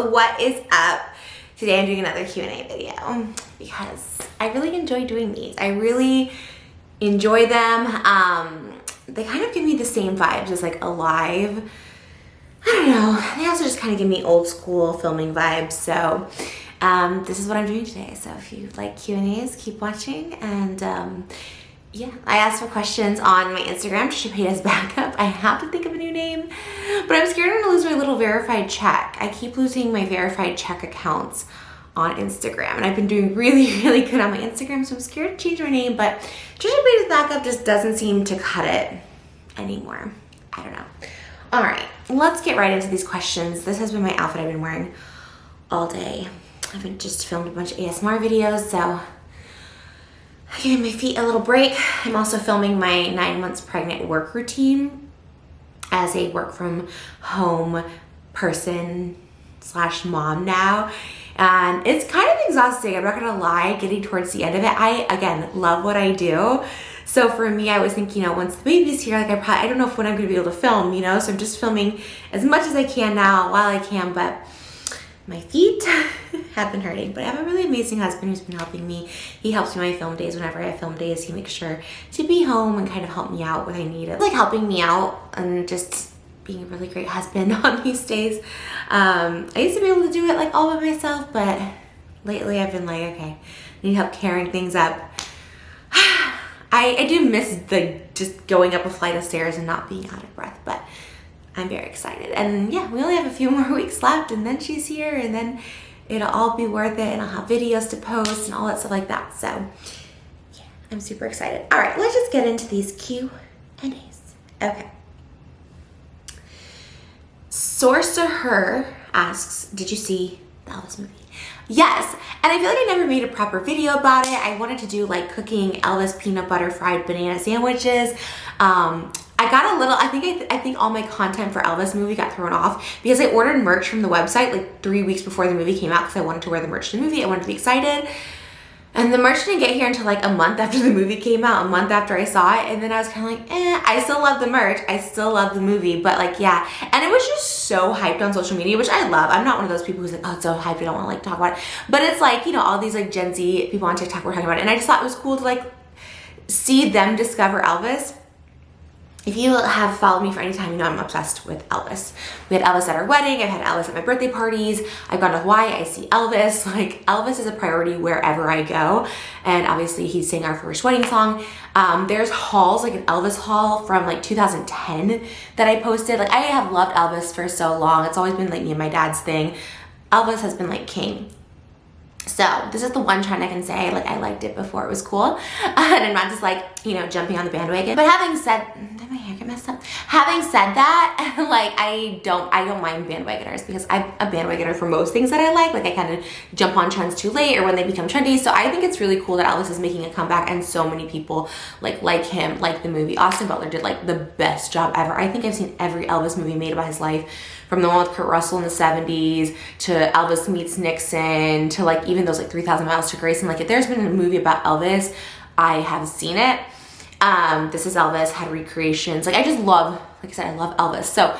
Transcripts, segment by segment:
what is up? Today I'm doing another Q&A video because I really enjoy doing these. I really enjoy them. They kind of give me the same vibes as like a live. I don't know. They also just kind of give me old school filming vibes. So this is what I'm doing today. So if you like Q&As, keep watching. And yeah, I asked for questions on my Instagram to pay as backup. I have to think of a new name, but I'm scared I'm gonna lose my little verified check. I keep losing my verified check accounts on Instagram, and I've been doing really good on my Instagram, so I'm scared to change my name, but Trisha Paytas Backup just doesn't seem to cut it anymore. I don't know. All right, let's get right into these questions. This has been my outfit I've been wearing all day. I've just filmed a bunch of ASMR videos, so I'm giving my feet a little break. I'm also filming my 9 months pregnant work routine as a work from home person / mom now. And it's kind of exhausting, I'm not gonna lie, getting towards the end of it. I, again, love what I do. So for me, I was thinking, once the baby's here, like I don't know when I'm gonna be able to film, so I'm just filming as much as I can now while I can, but my feet have been hurting. But I have a really amazing husband who's been helping me. He helps me on my film days. Whenever I have film days, he makes sure to be home and kind of help me out when I need it. Like helping me out and just being a really great husband on these days. I used to be able to do it like all by myself, but lately I've been like, okay, I need help carrying things up. I do miss the just going up a flight of stairs and not being out of breath, but I'm very excited. And yeah, we only have a few more weeks left, and then she's here, and then it'll all be worth it, and I'll have videos to post and all that stuff like that. So yeah, I'm super excited. All right, let's just get into these Q&As. Okay. Source to Her asks, did you see the Elvis movie? Yes, and I feel like I never made a proper video about it. I wanted to do like cooking Elvis peanut butter fried banana sandwiches. I got a little, I think all my content for Elvis movie got thrown off because I ordered merch from the website like 3 weeks before the movie came out because I wanted to wear the merch to the movie. I wanted to be excited. And the merch didn't get here until like a month after the movie came out, a month after I saw it. And then I was kind of like, I still love the merch. I still love the movie, but like, yeah. And it was just so hyped on social media, which I love. I'm not one of those people who's like, oh, it's so hyped, I don't want to like talk about it. But it's like, all these like Gen Z people on TikTok were talking about it. And I just thought it was cool to like see them discover Elvis. If you have followed me for any time, you know I'm obsessed with Elvis. We had Elvis at our wedding. I've had Elvis at my birthday parties. I've gone to Hawaii. I see Elvis. Like, Elvis is a priority wherever I go. And obviously, he sang our first wedding song. There's hauls, like an Elvis haul from like 2010 that I posted. Like, I have loved Elvis for so long. It's always been like me and my dad's thing. Elvis has been like king. So this is the one trend I can say, like, I liked it before it was cool. And I'm not just like, jumping on the bandwagon. But having said, did my hair get messed up? Having said that, like, I don't mind bandwagoners because I'm a bandwagoner for most things that I like. Like, I kind of jump on trends too late or when they become trendy. So I think it's really cool that Elvis is making a comeback and so many people like him, like the movie. Austin Butler did like the best job ever. I think I've seen every Elvis movie made about his life, from the one with Kurt Russell in the 70s to Elvis Meets Nixon to like even those like 3,000 Miles to Graceland. Like, if there's been a movie about Elvis, I have seen it. This is Elvis, had recreations. Like, I just love, like I said, I love Elvis. So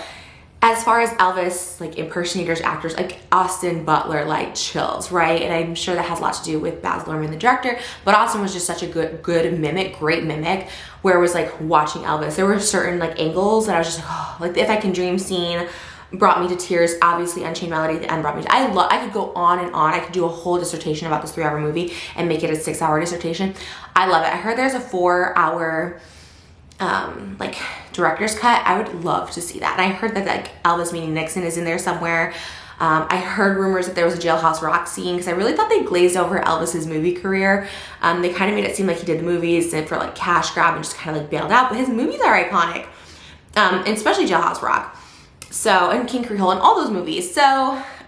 as far as Elvis, like impersonators, actors, like Austin Butler, like chills, right? And I'm sure that has a lot to do with Baz Luhrmann, the director, but Austin was just such a good mimic, great mimic, where it was like watching Elvis. There were certain like angles that I was just like, oh, like the If I Can Dream scene brought me to tears. Obviously, Unchained Melody at the end brought me to, I could go on and on. I could do a whole dissertation about this 3-hour movie and make it a 6-hour dissertation. I love it. I heard there's a 4-hour like director's cut. I would love to see that. And I heard that like Elvis Meeting Nixon is in there somewhere. I heard rumors that there was a Jailhouse Rock scene because I really thought they glazed over Elvis's movie career. They kind of made it seem like he did the movies and for like cash grab and just kind of like bailed out, but his movies are iconic, and especially Jailhouse Rock. So, and King Creole and all those movies. So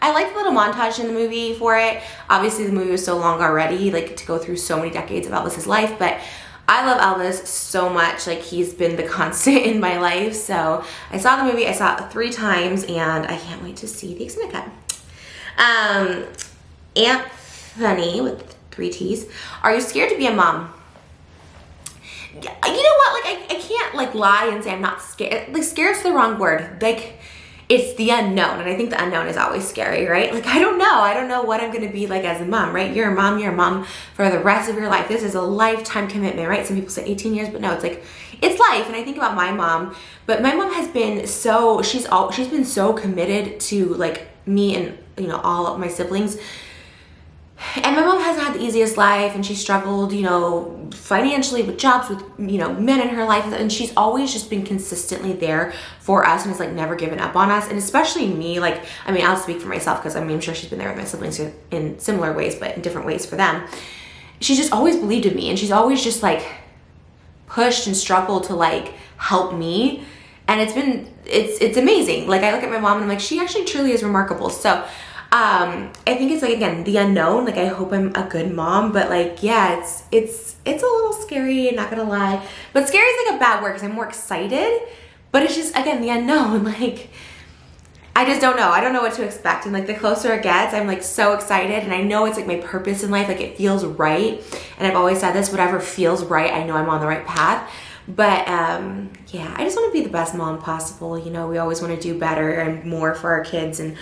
I liked the little montage in the movie for it. Obviously the movie was so long already, like to go through so many decades of Elvis's life, but I love Elvis so much. Like, he's been the constant in my life. So I saw the movie, I saw it 3 times, and I can't wait to see the extended cut. Anthony with 3 T's. Are you scared to be a mom? You know what? Like, I can't like lie and say I'm not scared. Like, scared's the wrong word. Like, it's the unknown. And I think the unknown is always scary, right? Like, I don't know what I'm going to be like as a mom, right? You're a mom for the rest of your life. This is a lifetime commitment, right? Some people say 18 years, but no, it's like, it's life. And I think about my mom, but my mom has been so, she's been so committed to like me and, you know, all of my siblings. And my mom hasn't had the easiest life, and she struggled, you know, financially with jobs, with, you know, men in her life. And she's always just been consistently there for us and has like never given up on us. And especially me, like, I mean, I'll speak for myself because I mean, I'm sure she's been there with my siblings in similar ways, but in different ways for them. She's just always believed in me, and she's always just like pushed and struggled to like help me. And it's amazing. Like, I look at my mom and I'm like, she actually truly is remarkable. So I think it's like, again, the unknown. Like, I hope I'm a good mom, but like, yeah, it's a little scary, I'm not gonna lie. But scary is like a bad word because I'm more excited, but it's just, again, the unknown. Like, I just don't know. I don't know what to expect. And like, the closer it gets, I'm like so excited, and I know it's like my purpose in life. Like, it feels right. And I've always said this, whatever feels right, I know I'm on the right path. But yeah, I just want to be the best mom possible. You know, we always want to do better and more for our kids, and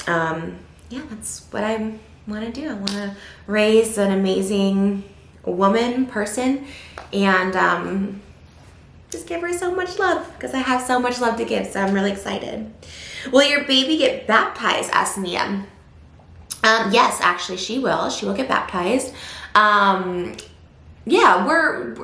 yeah, that's what I want to do. I want to raise an amazing person, and just give her so much love, because I have so much love to give. So I'm really excited. Will your baby get baptized? Asked Nia. Yes, actually she will. She will get baptized. Yeah, we're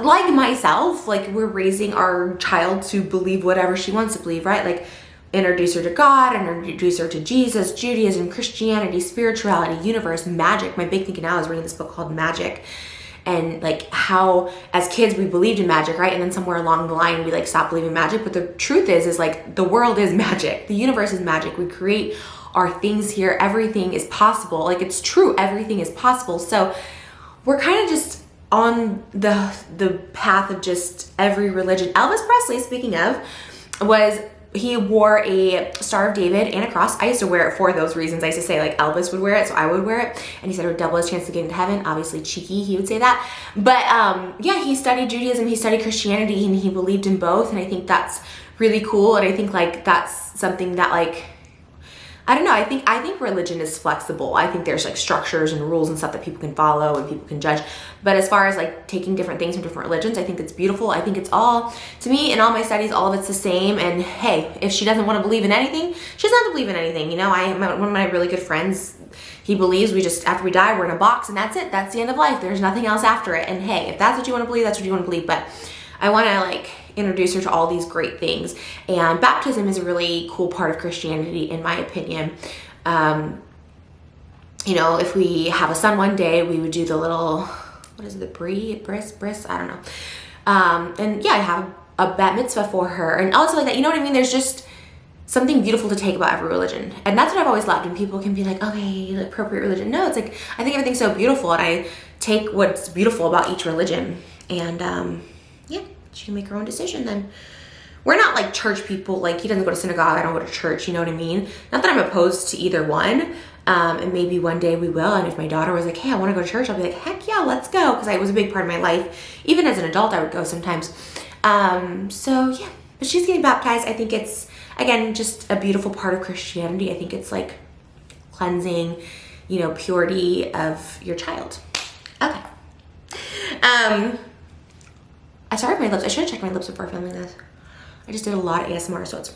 like myself, like, we're raising our child to believe whatever she wants to believe, right? Like, introduce her to God, introduce her to Jesus, Judaism, Christianity, spirituality, universe, magic. My big thing now is reading this book called Magic, and like how as kids we believed in magic, right? And then somewhere along the line we like stopped believing in magic. But the truth is like, the world is magic. The universe is magic. We create our things here. Everything is possible. Like, it's true. Everything is possible. So we're kind of just on the path of just every religion. Elvis Presley, speaking of, he wore a Star of David and a cross. I used to wear it for those reasons. I used to say like Elvis would wear it, so I would wear it. And he said it would double his chance to get into heaven. Obviously cheeky, he would say that. But yeah, he studied Judaism, he studied Christianity, and he believed in both. And I think that's really cool. And I think like that's something that like, I don't know, I think religion is flexible. I think there's like structures and rules and stuff that people can follow and people can judge. But as far as like taking different things from different religions, I think it's beautiful. I think it's all, to me, in all my studies, all of it's the same. And hey, if she doesn't want to believe in anything, she doesn't have to believe in anything. You know, one of my really good friends, he believes we just, after we die, we're in a box and that's it. That's the end of life. There's nothing else after it. And hey, if that's what you want to believe, that's what you want to believe. But I want to like introduce her to all these great things. And baptism is a really cool part of Christianity, in my opinion. You know, if we have a son one day, we would do the little, what is it, the bris, I don't know. And yeah, I have a bat mitzvah for her and also like that, you know what I mean? There's just something beautiful to take about every religion. And that's what I've always loved. And people can be like, okay, appropriate religion. No, it's like, I think everything's so beautiful, and I take what's beautiful about each religion. And yeah, she can make her own decision then. We're not like church people. Like, he doesn't go to synagogue, I don't go to church, you know what I mean? Not that I'm opposed to either one. And maybe one day we will. And if my daughter was like, hey, I want to go to church, I'll be like, heck yeah, let's go. Because it was a big part of my life. Even as an adult, I would go sometimes. So yeah, but she's getting baptized. I think it's, again, just a beautiful part of Christianity. I think it's like cleansing, you know, purity of your child. Okay. Sorry for my lips. I should have checked my lips before filming this. I just did a lot of ASMR, so it's...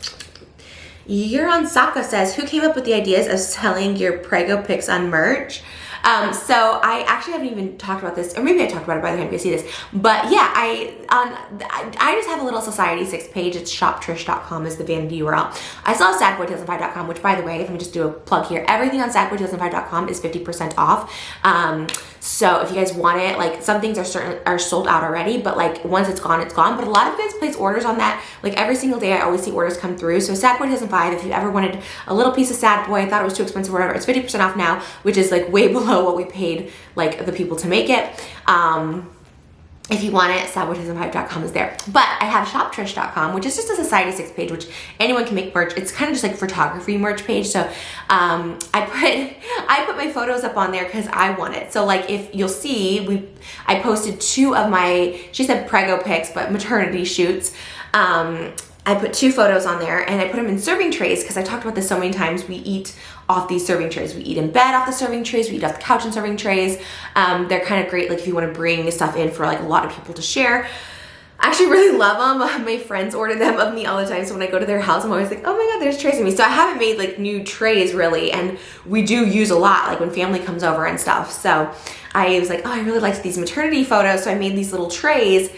Euron Saka says, who came up with the ideas of selling your Prego pics on merch? So I actually haven't even talked about this, or maybe I talked about it by the time you see this, but yeah, I just have a little Society 6 page. It's shoptrish.com is the vanity URL. I still have sadboy2005.com, which, by the way, let me just do a plug here. Everything on sadboy2005.com is 50% off. So if you guys want it, like, some things are sold out already, but like once it's gone, it's gone. But a lot of you guys place orders on that. Like, every single day I always see orders come through. So sadboy2005, if you ever wanted a little piece of Sad Boy, I thought it was too expensive or whatever, it's 50% off now, which is like way below what we paid like the people to make it. If you want it, sadboy2005.com is there. But I have shoptrish.com, which is just a Society 6 page, which anyone can make merch. It's kind of just like photography merch page. So I put my photos up on there because I want it. So like, if you'll see, I posted 2 of my, she said Prego pics, but maternity shoots. I put 2 photos on there, and I put them in serving trays because I talked about this so many times. We eat off these serving trays. We eat in bed off the serving trays. We eat off the couch in serving trays. They're kind of great, like if you want to bring stuff in for like a lot of people to share. I actually really love them. My friends order them of me all the time. So when I go to their house, I'm always like, oh my God, there's trays of me. So I haven't made like new trays really. And we do use a lot, like when family comes over and stuff. So I was like, oh, I really liked these maternity photos. So I made these little trays.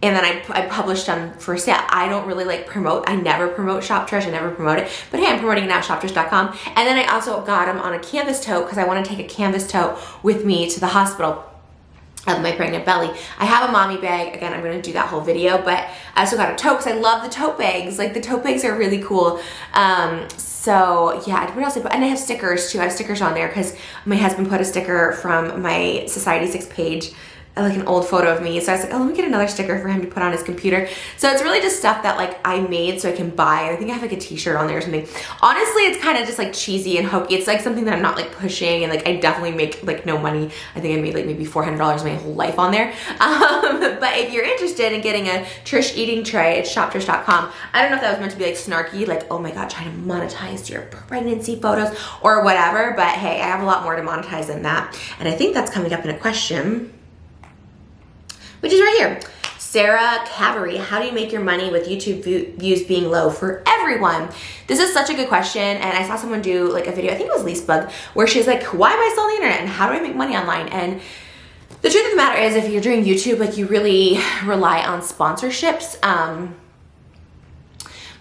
And then I published them for sale. I don't really like promote. I never promote Shoptrish. I never promote it. But hey, I'm promoting it now, shoptrish.com. And then I also got them on a canvas tote because I want to take a canvas tote with me to the hospital of my pregnant belly. I have a mommy bag. Again, I'm going to do that whole video, but I also got a tote because I love the tote bags. Like the tote bags are really cool. So yeah, what else I put? And I have stickers too. I have stickers on there because my husband put a sticker from my Society 6 page, like an old photo of me. So I was like, oh, let me get another sticker for him to put on his computer. So it's really just stuff that like I made so I can buy. I think I have like a t-shirt on there or something. Honestly, it's kind of just like cheesy and hokey. It's like something that I'm not like pushing, and like I definitely make like no money. I think I made like maybe $400 my whole life on there. But if you're interested in getting a Trish eating tray, it's shoptrish.com. I don't know if that was meant to be like snarky, like, oh my God, trying to monetize your pregnancy photos or whatever. But hey, I have a lot more to monetize than that. And I think that's coming up in a question, which is right here. Sarah Cavery, how do you make your money with YouTube views being low for everyone? This is such a good question, and I saw someone do like a video, I think it was Leasebug, where she's like, why am I still on the internet and how do I make money online? And the truth of the matter is, if you're doing YouTube, like you really rely on sponsorships.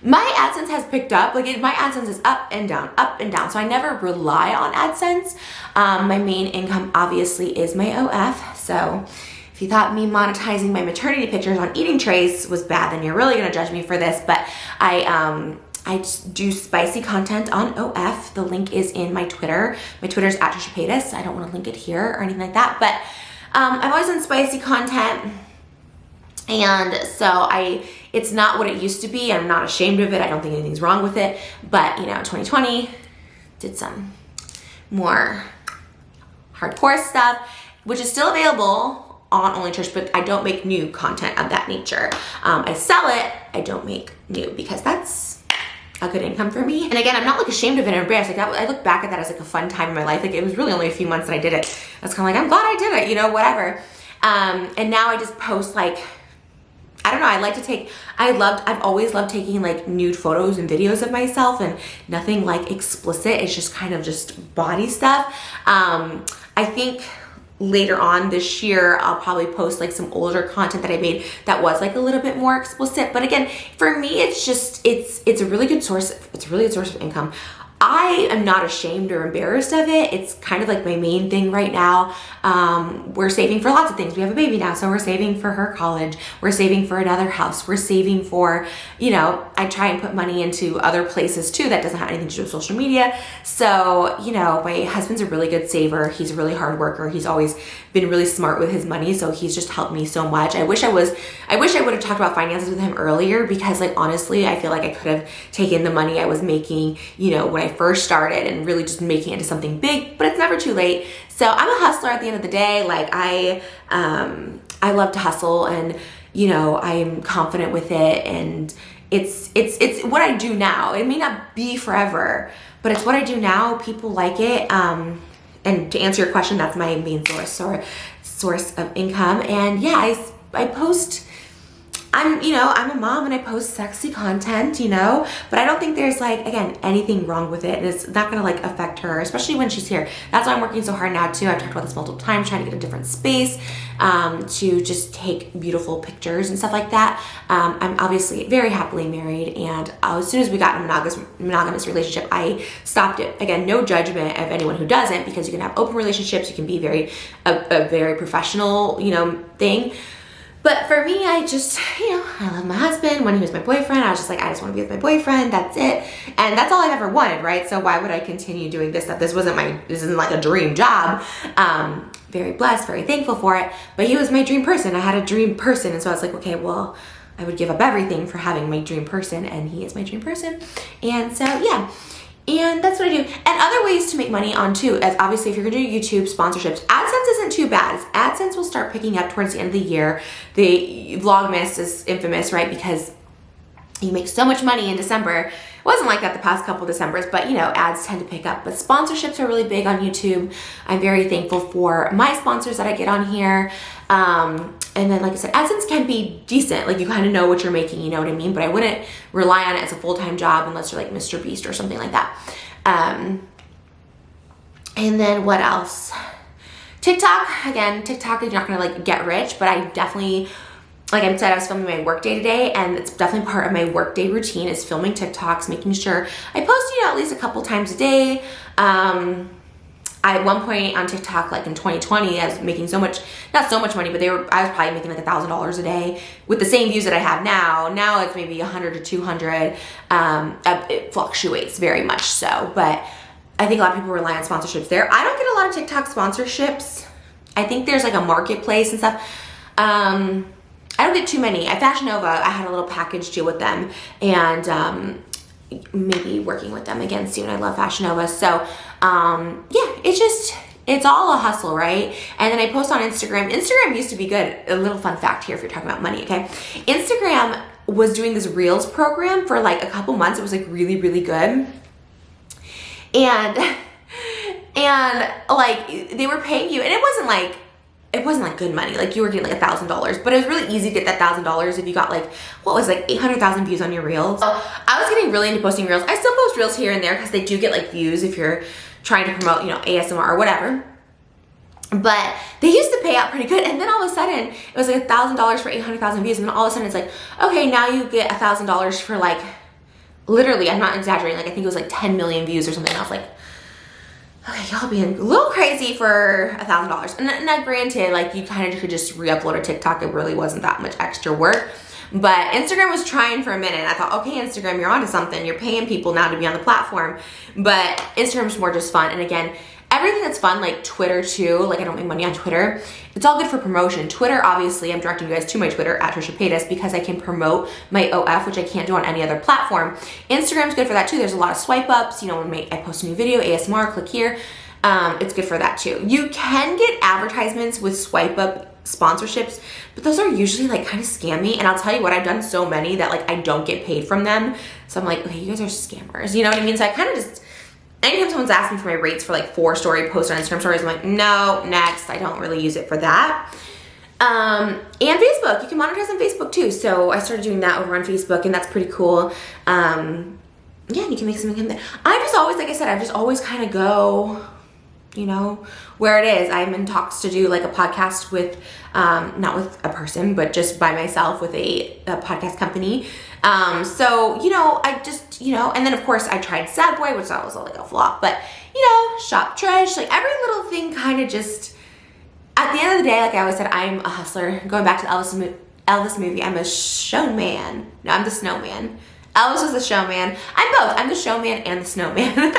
My AdSense has picked up, like my AdSense is up and down. So I never rely on AdSense. My main income obviously is my OF, so if you thought me monetizing my maternity pictures on eating trays was bad, then you're really gonna judge me for this. But I just do spicy content on OF. The link is in my Twitter. My Twitter's @TrishaPaytas. I don't want to link it here or anything like that. But I've always done spicy content, and so it's not what it used to be. I'm not ashamed of it. I don't think anything's wrong with it. But you know, 2020 did some more hardcore stuff, which is still available on Only Trish, but I don't make new content of that nature. I sell it, I don't make new, because that's a good income for me. And again, I'm not like ashamed of it or embarrassed. Like I look back at that as like a fun time in my life. Like it was really only a few months that I did it. I was kind of like, I'm glad I did it, you know, whatever. And now I just post like, I don't know, I've always loved taking like nude photos and videos of myself, and nothing like explicit. It's just kind of just body stuff. I think later on this year, I'll probably post like some older content that I made that was like a little bit more explicit. But again, for me, it's just, it's a really good source. It's a really good source of income. I am not ashamed or embarrassed of it. It's kind of like my main thing right now. We're saving for lots of things. We have a baby now, so we're saving for her college. We're saving for another house. We're saving for, you know, I try and put money into other places too that doesn't have anything to do with social media. So, you know, my husband's a really good saver. He's a really hard worker. He's always been really smart with his money, so he's just helped me so much. I wish I would have talked about finances with him earlier, because like honestly, I feel like I could have taken the money I was making, you know, when I first started and really just making it into something big, but it's never too late. So I'm a hustler at the end of the day. Like I love to hustle, and you know, I'm confident with it, and it's what I do now. It may not be forever, but it's what I do now. People like it. And to answer your question, that's my main source of income. And yeah, I post, I'm a mom and I post sexy content, you know, but I don't think there's like, again, anything wrong with it, and it's not gonna like affect her, especially when she's here. That's why I'm working so hard now too. I've talked about this multiple times, trying to get a different space to just take beautiful pictures and stuff like that. I'm obviously very happily married, and as soon as we got in a monogamous relationship, I stopped it. Again, no judgment of anyone who doesn't, because you can have open relationships, you can be a very professional, you know, thing. But for me, I just, you know, I love my husband. When he was my boyfriend, I was just like, I just want to be with my boyfriend. That's it. And that's all I've ever wanted, right? So why would I continue doing this stuff? This isn't like a dream job. Very blessed, very thankful for it. But he was my dream person. I had a dream person. And so I was like, okay, well, I would give up everything for having my dream person. And he is my dream person. And so, yeah. And that's what I do. And other ways to make money on too, as obviously if you're gonna do YouTube sponsorships, AdSense isn't too bad. AdSense will start picking up towards the end of the year. The Vlogmas is infamous, right? Because you make so much money in December. It wasn't like that the past couple Decembers, but you know, ads tend to pick up. But sponsorships are really big on YouTube. I'm very thankful for my sponsors that I get on here. And then, like I said, AdSense can be decent. Like, you kind of know what you're making, you know what I mean? But I wouldn't rely on it as a full-time job unless you're like Mr. Beast or something like that. And then what else? TikTok, again, TikTok is not gonna like get rich, but I definitely, like I said, I was filming my workday today, and it's definitely part of my workday routine is filming TikToks, making sure I post, you know, at least a couple times a day. At one point on TikTok, like in 2020, I was making so much, not so much money, but I was probably making like $1,000 a day with the same views that I have now. Now it's maybe 100 to 200. It fluctuates very much so, but I think a lot of people rely on sponsorships there. I don't get a lot of TikTok sponsorships. I think there's like a marketplace and stuff. I don't get too many. At Fashion Nova, I had a little package deal with them, and maybe working with them again soon. I love Fashion Nova. So yeah, it's all a hustle, right? And then I post on Instagram. Instagram used to be good. A little fun fact here if you're talking about money, okay? Instagram was doing this Reels program for like a couple months. It was like really, really good. And like they were paying you, and it wasn't like good money. Like, you were getting like $1,000, but it was really easy to get that $1,000 if you got like, what was like 800,000 views on your Reels. So I was getting really into posting Reels. I still post Reels here and there because they do get like views if you're trying to promote, you know, ASMR or whatever. But they used to pay out pretty good, and then all of a sudden it was like $1,000 for 800,000 views, and then all of a sudden it's like, okay, now you get $1,000 for like, literally, I'm not exaggerating, like I think it was like 10 million views or something. And I was like, okay, y'all being a little crazy for $1,000. And now granted, like, you kind of could just re-upload a TikTok. It really wasn't that much extra work. But Instagram was trying for a minute. I thought, okay, Instagram, you're onto something. You're paying people now to be on the platform. But Instagram's more just fun. And again, everything that's fun, like Twitter too, like I don't make money on Twitter, it's all good for promotion. Twitter, obviously, I'm directing you guys to my Twitter, @TrishaPaytas, because I can promote my OF, which I can't do on any other platform. Instagram's good for that too. There's a lot of swipe ups. You know, when I post a new video, ASMR, click here. It's good for that too. You can get advertisements with swipe up sponsorships, but those are usually like kind of scammy. And I'll tell you what, I've done so many that like I don't get paid from them. So I'm like, okay, you guys are scammers. You know what I mean? So I kind of just, anytime someone's asking for my rates for like 4-story posts on Instagram stories, I'm like, no, next. I don't really use it for that. And Facebook, you can monetize on Facebook too. So I started doing that over on Facebook, and that's pretty cool. Yeah, you can make some income there. I just always, like I said, I just always kind of go, you know, where it is. I'm in talks to do like a podcast with, not with a person, but just by myself with a podcast company. So, you know, I just, you know, and then of course I tried Sad Boy, which that was like a flop, but you know, Shop Trish, like every little thing kind of just, at the end of the day, like I always said, I'm a hustler. Going back to the Elvis movie, I'm a showman. No, I'm the snowman. Elvis was the showman. I'm both. I'm the showman and the snowman.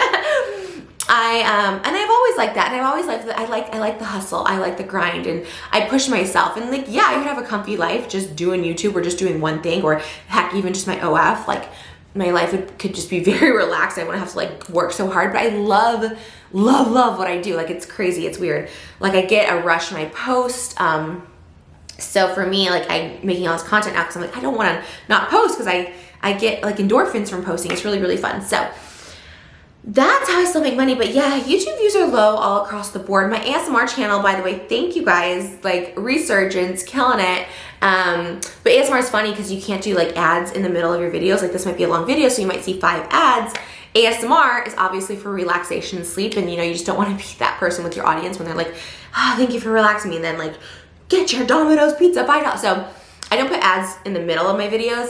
And I've always liked that, and I've always liked that. I like the hustle, I like the grind, and I push myself. And like, yeah, I could have a comfy life just doing YouTube or just doing one thing, or heck, even just my OF. Like, my life could just be very relaxed. I wouldn't have to like work so hard. But I love what I do. Like, it's crazy, it's weird. Like, I get a rush when I post. So for me, like, I'm making all this content now because I'm like, I don't want to not post, because I get like endorphins from posting. It's really, really fun. So that's how I still make money. But yeah, YouTube views are low all across the board. My ASMR channel, by the way, thank you guys, like resurgence, killing it. But ASMR is funny because you can't do like ads in the middle of your videos. Like, this might be a long video, so you might see 5 ads. ASMR is obviously for relaxation and sleep, and you know, you just don't want to be that person with your audience when they're like, oh, thank you for relaxing me, and then like, get your Domino's pizza, $5. So I don't put ads in the middle of my videos.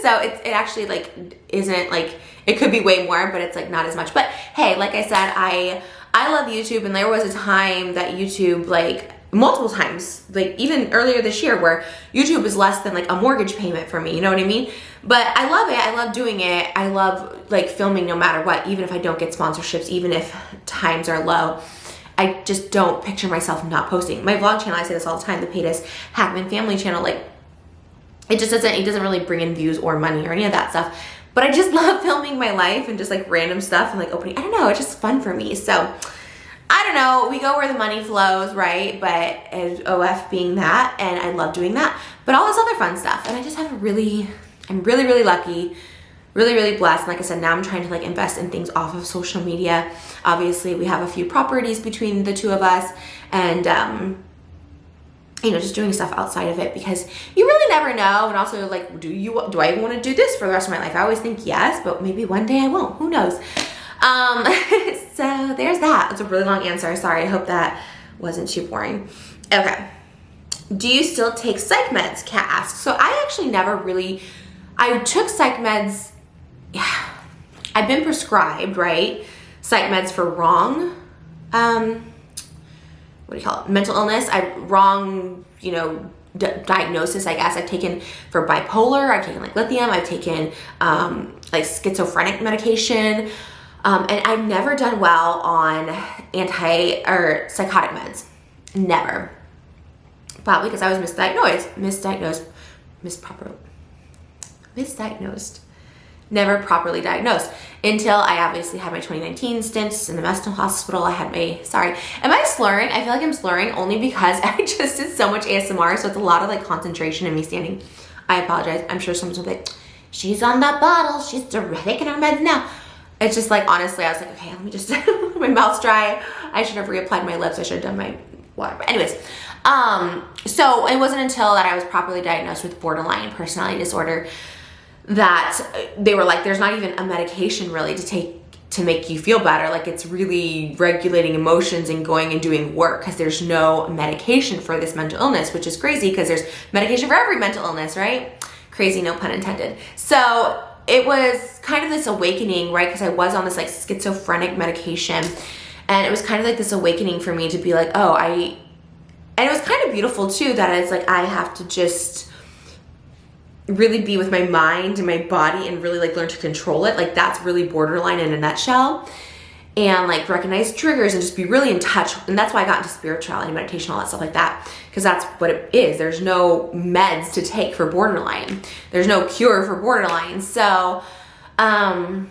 So it actually like isn't like, it could be way more, but it's like not as much. But hey, like I said, I love YouTube, and there was a time that YouTube, like multiple times, like even earlier this year, where YouTube is less than like a mortgage payment for me, you know what I mean? But I love it, I love doing it, I love like filming no matter what, even if I don't get sponsorships, even if times are low. I just don't picture myself not posting. My vlog channel, I say this all the time, the Paytas Hackman Family channel, like it doesn't really bring in views or money or any of that stuff. But I just love filming my life and just like random stuff and like opening, I don't know, it's just fun for me. So I don't know, we go where the money flows, right? But as OF being that, and I love doing that, but all this other fun stuff. And I just have a really I'm really, really lucky, really, really blessed. And like I said, now I'm trying to like invest in things off of social media. Obviously, we have a few properties between the two of us, and you know, just doing stuff outside of it, because you really never know. And also, like, do I even want to do this for the rest of my life? I always think yes, but maybe one day I won't. Who knows? So there's that. It's a really long answer. Sorry. I hope that wasn't too boring. Okay. Do you still take psych meds? Kat asks. So I actually never really, I took psych meds. Yeah, I've been prescribed, right? Psych meds for wrong, what do you call it? Mental illness. Wrong, you know, diagnosis, I guess. I've taken for bipolar. I've taken like lithium. I've taken like schizophrenic medication. And I've never done well on psychotic meds. Never. Probably because I was misdiagnosed, never properly diagnosed until I obviously had my 2019 stints in the mental hospital. I had my, sorry, am I slurring? I feel like I'm slurring only because I just did so much ASMR, so it's a lot of like concentration in me standing. I apologize. I'm sure someone's gonna be like, she's on that bottle, she's taking her meds now. It's just like, honestly, I was like, okay, let me just, my mouth's dry. I should have reapplied my lips. I should have done my water. But anyways, so it wasn't until that I was properly diagnosed with borderline personality disorder that they were like, there's not even a medication really to take to make you feel better. Like, it's really regulating emotions and going and doing work, because there's no medication for this mental illness, which is crazy because there's medication for every mental illness, right? Crazy, no pun intended. So it was kind of this awakening, right? Because I was on this like schizophrenic medication, and it was kind of like this awakening for me to be like, oh, and it was kind of beautiful too, that it's like I have to just really be with my mind and my body and really like learn to control it. Like, that's really borderline in a nutshell. And like recognize triggers and just be really in touch. And that's why I got into spirituality, meditation, all that stuff like that, because that's what it is. There's no meds to take for borderline. There's no cure for borderline. So yeah,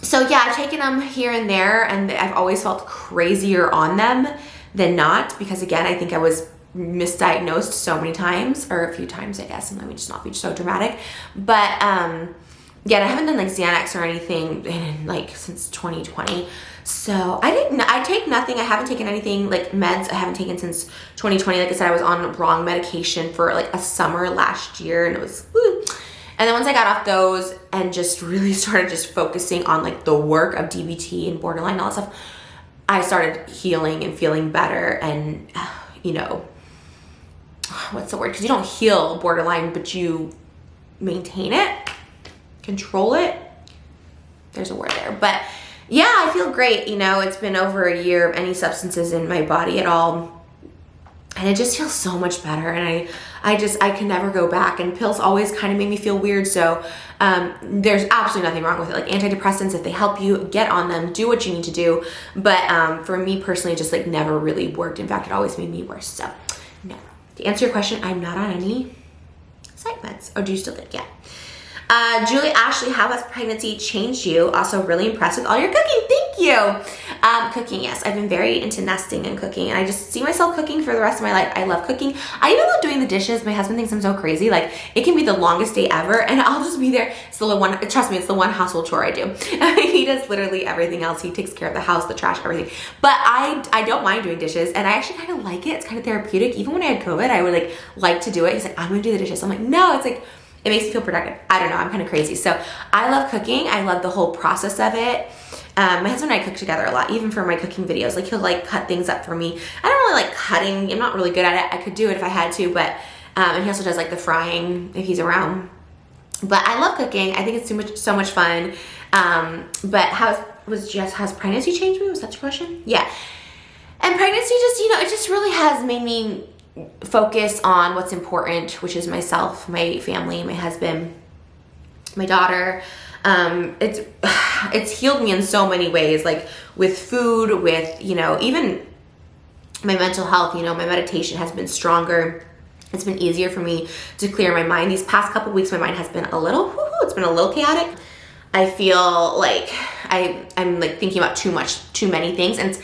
I've taken them here and there, and I've always felt crazier on them than not, because again, I think I was misdiagnosed so many times, or a few times, I guess, and let me just not be so dramatic. But yeah, I haven't done like Xanax or anything in like since 2020. So I take nothing. I haven't taken anything like meds. I haven't taken since 2020. Like I said, I was on wrong medication for like a summer last year, and it was woo. And then once I got off those and just really started just focusing on like the work of DBT and borderline and all that stuff, I started healing and feeling better. And you know, what's the word? Because you don't heal borderline, but you maintain it, control it. There's a word there. But yeah, I feel great. You know, it's been over a year of any substances in my body at all, and it just feels so much better. And I can never go back. And pills always kind of make me feel weird. So there's absolutely nothing wrong with it. Like, antidepressants, if they help you, get on them, do what you need to do. But for me personally, it just like never really worked. In fact, it always made me worse. So no. To answer your question, I'm not on any psych meds. Or do you still think? Yeah. Julie Ashley, how has pregnancy changed you? Also really impressed with all your cooking. Thank you. Cooking, yes. I've been very into nesting and cooking, and I just see myself cooking for the rest of my life. I love cooking. I even love doing the dishes. My husband thinks I'm so crazy. Like, it can be the longest day ever, and I'll just be there. It's the one, trust me, it's the one household chore I do. He does literally everything else. He takes care of the house, the trash, everything. But I don't mind doing dishes, and I actually kind of like it. It's kind of therapeutic. Even when I had COVID, I would like to do it. He's like, I'm gonna do the dishes. I'm like, no, it's like, it makes me feel productive. I don't know. I'm kind of crazy. So I love cooking. I love the whole process of it. My husband and I cook together a lot, even for my cooking videos. Like, he'll like cut things up for me. I don't really like cutting. I'm not really good at it. I could do it if I had to, but and he also does like the frying if he's around. But I love cooking. I think it's so much fun. But has pregnancy changed me? Was that your question? Yeah. And pregnancy just, you know, it just really has made me focus on what's important, which is myself, my family, my husband, my daughter. It's healed me in so many ways, like with food, with, you know, even my mental health. You know, my meditation has been stronger. It's been easier for me to clear my mind. These past couple weeks, my mind has been it's been a little chaotic. I feel like I'm like thinking about too many things, and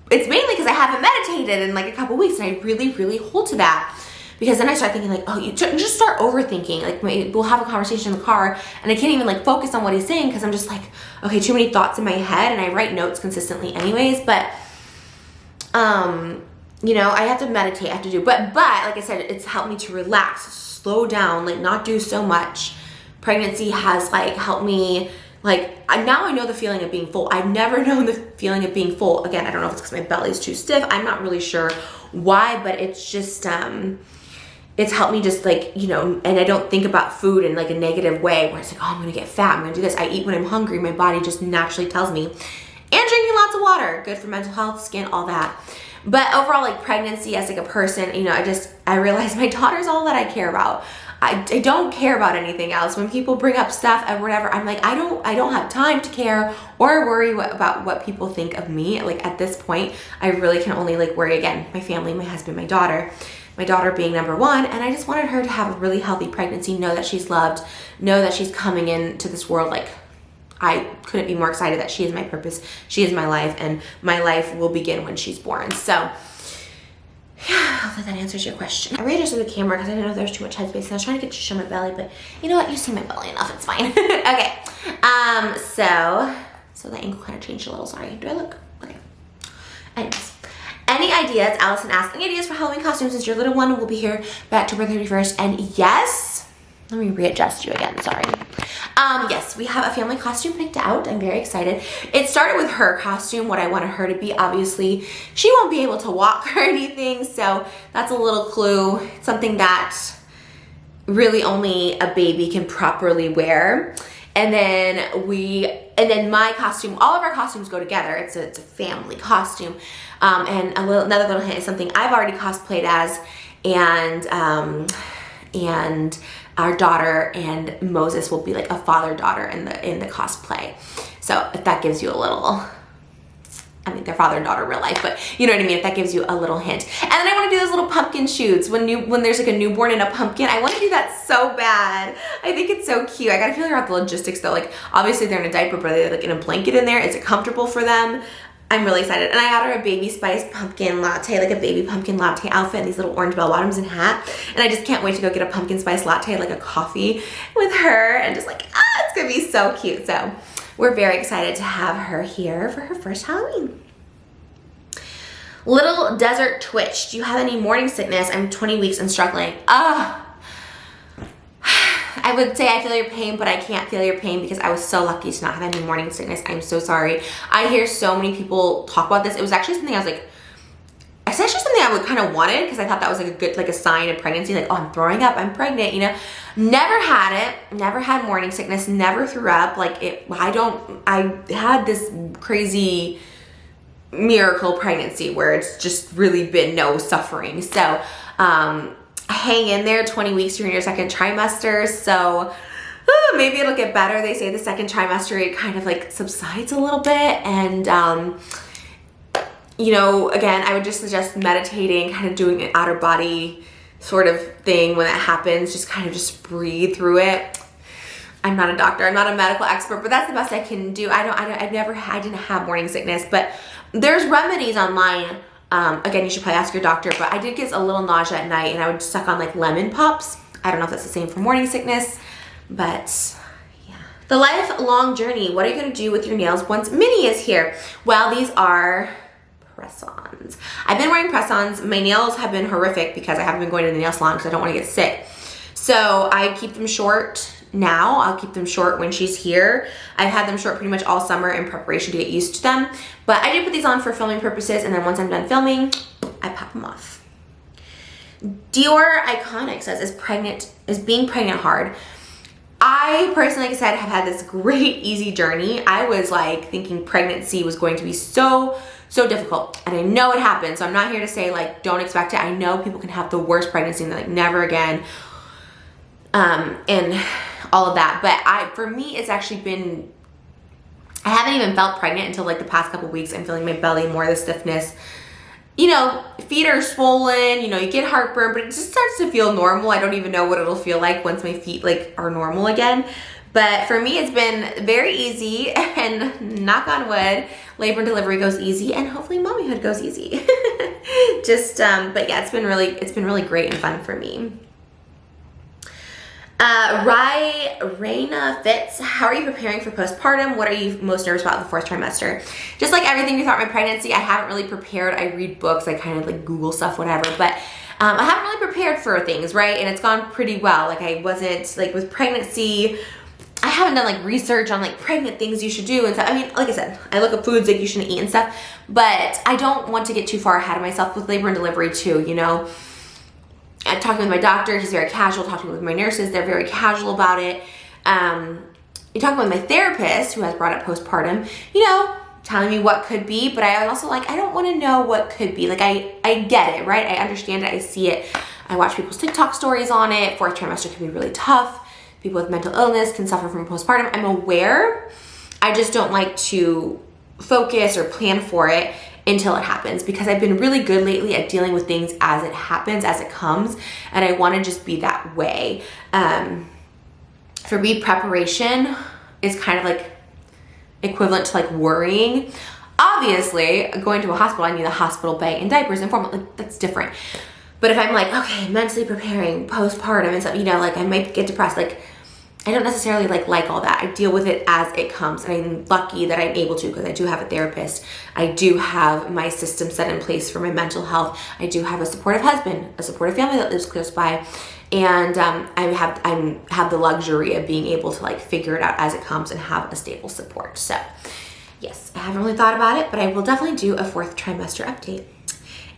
it's mainly because I haven't meditated in like a couple weeks, and I really, really hold to that. because then I start thinking like, oh, you just start overthinking. Like we'll have a conversation in the car and I can't even like focus on what he's saying because I'm just like, okay, too many thoughts in my head, and I write notes consistently anyways, but you know, I have to meditate, I have to do, but like I said, it's helped me to relax, slow down, like not do so much. Pregnancy has like helped me, like now I know the feeling of being full. I've never known the feeling of being full. Again, I don't know if it's because my belly's too stiff. I'm not really sure why, but it's just, it's helped me just like, you know, and I don't think about food in like a negative way where it's like, oh, I'm gonna get fat, I'm gonna do this. I eat when I'm hungry. My body just naturally tells me. And drinking lots of water, good for mental health, skin, all that. But overall, like pregnancy as like a person, you know, I realized my daughter's all that I care about. I don't care about anything else. When people bring up stuff and whatever, I'm like, I don't have time to care or worry about what people think of me. Like at this point, I really can only like worry, again, my family, my husband, my daughter being number one. And I just wanted her to have a really healthy pregnancy, know that she's loved, know that she's coming into this world. Like I couldn't be more excited that she is my purpose. She is my life, and my life will begin when she's born. So yeah, hopefully that answers your question. I readjusted the camera because I didn't know there was too much headspace, and I was trying to get to show my belly, but you know what? You see my belly enough, it's fine. Okay, so the angle kind of changed a little, sorry. Do I look? Okay. Anyways, any ideas? Allison asked, any ideas for Halloween costumes since your little one will be here by October 31st? And yes, let me readjust you again, sorry. Yes, we have a family costume picked out. I'm very excited. It started with her costume, what I wanted her to be. Obviously, she won't be able to walk or anything, so that's a little clue. It's something that really only a baby can properly wear. And then my costume, all of our costumes go together. It's a family costume. And another little hint is something I've already cosplayed as, and our daughter and Moses will be like a father-daughter in the cosplay. So if that gives you a little, I mean, they're father and daughter in real life, but you know what I mean, if that gives you a little hint. And then I want to do those little pumpkin shoots when there's like a newborn and a pumpkin. I want to do that so bad. I think it's so cute. I gotta figure out the logistics though. Like obviously they're in a diaper, but they're like in a blanket in there. Is it comfortable for them? I'm really excited. And I got her a baby spice pumpkin latte, like a baby pumpkin latte outfit, and these little orange bell bottoms and hat. And I just can't wait to go get a pumpkin spice latte, like a coffee with her, and just like, it's gonna be so cute. So we're very excited to have her here for her first Halloween. Little Desert Twitch, do you have any morning sickness? I'm 20 weeks and struggling. I would say I feel your pain, but I can't feel your pain because I was so lucky to not have any morning sickness. I'm so sorry. I hear so many people talk about this. It was actually something I was like, it's actually something I would kind of wanted because I thought that was like a good, like a sign of pregnancy. Like, oh, I'm throwing up, I'm pregnant, you know? Never had it, never had morning sickness, never threw up. Like I had this crazy miracle pregnancy where it's just really been no suffering. So, hang in there, 20 weeks, you're in your second trimester, so maybe it'll get better. They say the second trimester it kind of like subsides a little bit, and you know, again, I would just suggest meditating, kind of doing an outer body sort of thing when that happens. Just kind of just breathe through it. I'm not a doctor, I'm not a medical expert, but that's the best I can do. I didn't have morning sickness, but there's remedies online. Again, you should probably ask your doctor, but I did get a little nausea at night and I would suck on like lemon pops. I don't know if that's the same for morning sickness, but yeah. The lifelong journey. What are you going to do with your nails once Minnie is here? Well, these are press-ons. I've been wearing press-ons. My nails have been horrific because I haven't been going to the nail salon because I don't want to get sick. So I keep them short now. I'll keep them short when she's here. I've had them short pretty much all summer in preparation to get used to them. But I did put these on for filming purposes, and then once I'm done filming, I pop them off. Dior Iconic says, is being pregnant hard? I personally, like I said, have had this great, easy journey. I was like thinking pregnancy was going to be so difficult, and I know it happened. So I'm not here to say like, don't expect it. I know people can have the worst pregnancy and they're like, never again. And all of that. But for me, it's actually been, I haven't even felt pregnant until like the past couple weeks. I'm feeling my belly, more of the stiffness. You know, feet are swollen, you know, you get heartburn, but it just starts to feel normal. I don't even know what it'll feel like once my feet like are normal again. But for me, it's been very easy, and knock on wood, labor and delivery goes easy, and hopefully mommyhood goes easy. Just, but yeah, it's been really great and fun for me. Raina Fitz, how are you preparing for postpartum? What are you most nervous about in the 4th trimester? Just like everything throughout my pregnancy, I haven't really prepared. I read books, I kind of like Google stuff, whatever, but I haven't really prepared for things, right? And it's gone pretty well. Like I wasn't, like with pregnancy, I haven't done like research on like pregnant things you should do and stuff. I mean, like I said, I look at foods like you shouldn't eat and stuff, but I don't want to get too far ahead of myself with labor and delivery too, you know? I'm talking with my doctor, he's very casual. Talking with my nurses, they're very casual about it. You're talking with my therapist who has brought up postpartum, you know, telling me what could be, but I also like, I don't want to know what could be. Like I get it, right? I understand it, I see it. I watch people's TikTok stories on it. 4th trimester can be really tough. People with mental illness can suffer from postpartum. I'm aware. I just don't like to focus or plan for it until it happens, because I've been really good lately at dealing with things as it happens, as it comes, and I want to just be that way. For me, preparation is kind of like equivalent to like worrying. Obviously, going to a hospital, I need a hospital bag and diapers and formula, like that's different. But if I'm like, okay, mentally preparing postpartum and stuff, you know, like I might get depressed, like I don't necessarily like all that. I deal with it as it comes, and I'm lucky that I'm able to, because I do have a therapist. I do have my system set in place for my mental health. I do have a supportive husband, a supportive family that lives close by, and I have the luxury of being able to like figure it out as it comes and have a stable support. So yes, I haven't really thought about it, but I will definitely do a 4th trimester update.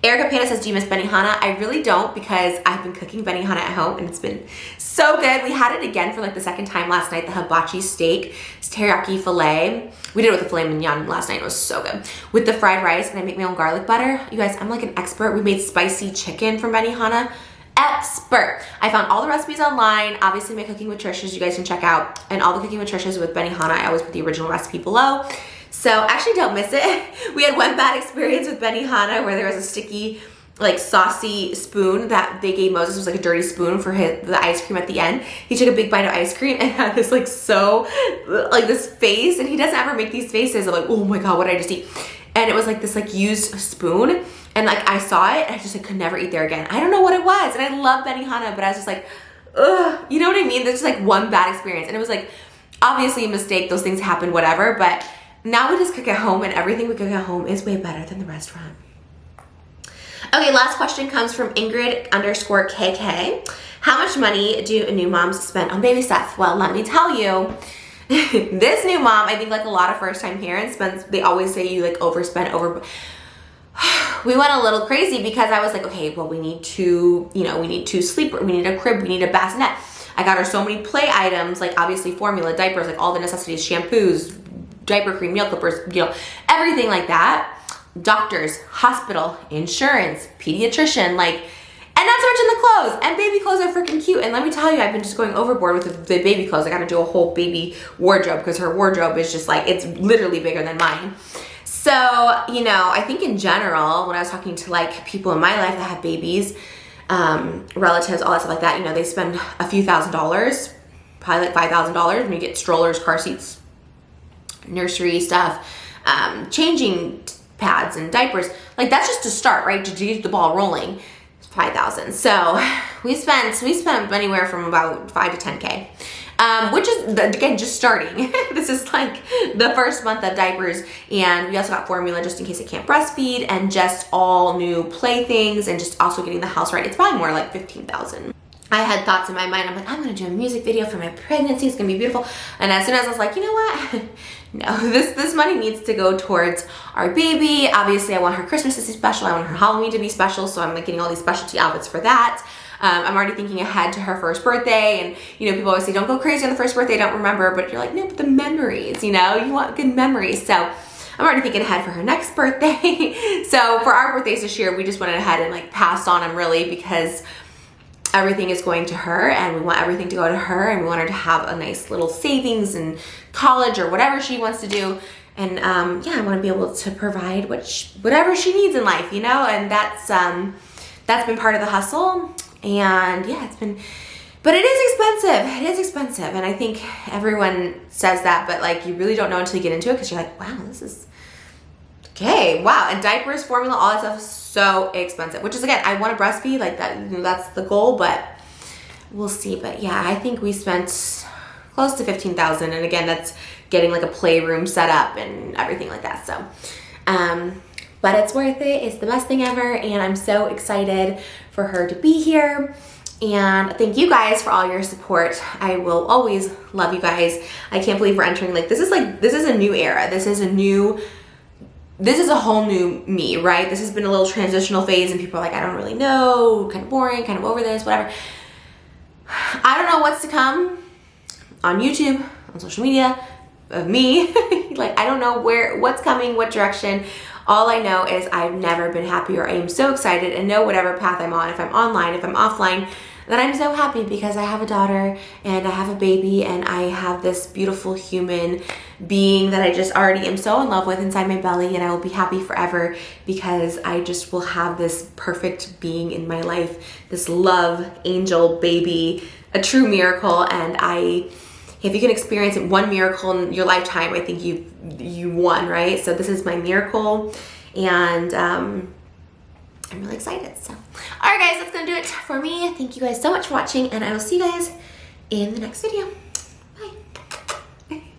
Erica Panda says, do you miss Benihana? I really don't, because I've been cooking Benihana at home and it's been so good. We had it again for like the 2nd time last night, the hibachi steak, it's teriyaki filet. We did it with the filet mignon last night. It was so good. With the fried rice, and I make my own garlic butter. You guys, I'm like an expert. We made spicy chicken from Benihana. Expert. I found all the recipes online. Obviously, my Cooking with Trish's you guys can check out, and all the Cooking with Trish's with Benihana, I always put the original recipe below. So actually don't miss it. We had one bad experience with Benihana where there was a sticky, like saucy spoon that they gave Moses. It was like a dirty spoon for the ice cream at the end. He took a big bite of ice cream and had this like this face, and he doesn't ever make these faces of like, oh my God, what did I just eat? And it was like this like used spoon, and like I saw it and I just like could never eat there again. I don't know what it was, and I love Benihana, but I was just like, ugh, you know what I mean? There's just like one bad experience, and it was like obviously a mistake. Those things happen, whatever, but now we just cook at home, and everything we cook at home is way better than the restaurant. Okay, last question comes from Ingrid_KK. How much money do new moms spend on baby stuff? Well, let me tell you, this new mom, I think like a lot of first-time parents, they always say you like overspend. We went a little crazy because I was like, okay, well, we need two sleepers, we need a crib, we need a bassinet. I got her so many play items, like obviously formula, diapers, like all the necessities, shampoos, diaper cream, nail clippers, you know, everything like that. Doctors, hospital, insurance, pediatrician, like, and not to mention the clothes. And baby clothes are freaking cute. And let me tell you, I've been just going overboard with the baby clothes. I gotta do a whole baby wardrobe because her wardrobe is just like, it's literally bigger than mine. So, you know, I think in general, when I was talking to like people in my life that have babies, relatives, all that stuff like that, you know, they spend a few $1,000s, probably like $5,000 when you get strollers, car seats, nursery stuff, changing pads and diapers. Like that's just to start, right? To get the ball rolling, it's $5,000. So we spent anywhere from about 5 to 10K, which is again just starting. This is like the first month of diapers, and we also got formula just in case I can't breastfeed, and just all new playthings, and just also getting the house right. It's probably more like 15,000. I had thoughts in my mind. I'm like, I'm gonna do a music video for my pregnancy. It's gonna be beautiful. And as soon as I was like, you know what? No, this money needs to go towards our baby. Obviously, I want her Christmas to be special. I want her Halloween to be special. So I'm like getting all these specialty outfits for that. I'm already thinking ahead to her first birthday. And, you know, people always say, don't go crazy on the first birthday. Don't remember. But you're like, no, but the memories, you know, you want good memories. So I'm already thinking ahead for her next birthday. So for our birthdays this year, we just went ahead and like passed on them really, because everything is going to her, and we want everything to go to her, and we want her to have a nice little savings in college or whatever she wants to do. And yeah, I want to be able to provide whatever she needs in life, you know. And that's been part of the hustle. And yeah, but it is expensive. It is expensive, and I think everyone says that, but like you really don't know until you get into it, because you're like, wow, this is Okay, wow, and diapers, formula, all that stuff is so expensive, which is, again, I want to breastfeed, like that's the goal, but we'll see. But yeah, I think we spent close to 15,000, and again, that's getting like a playroom set up and everything like that. So, but it's worth it. It's the best thing ever, and I'm so excited for her to be here. And thank you guys for all your support. I will always love you guys. I can't believe we're entering, this is a new era. This is a whole new me, right? This has been a little transitional phase, and people are like, I don't really know, kind of boring, kind of over this, whatever. I don't know what's to come on YouTube, on social media, of me. Like, I don't know what's coming, what direction. All I know is I've never been happier. I am so excited and know whatever path I'm on, if I'm online, if I'm offline, that I'm so happy because I have a daughter and I have a baby and I have this beautiful human being that I just already am so in love with inside my belly, and I will be happy forever because I just will have this perfect being in my life, this love angel baby, a true miracle. And if you can experience one miracle in your lifetime, I think you won, right? So this is my miracle, and I'm really excited. So, all right, guys, that's gonna do it for me. Thank you guys so much for watching, and I will see you guys in the next video.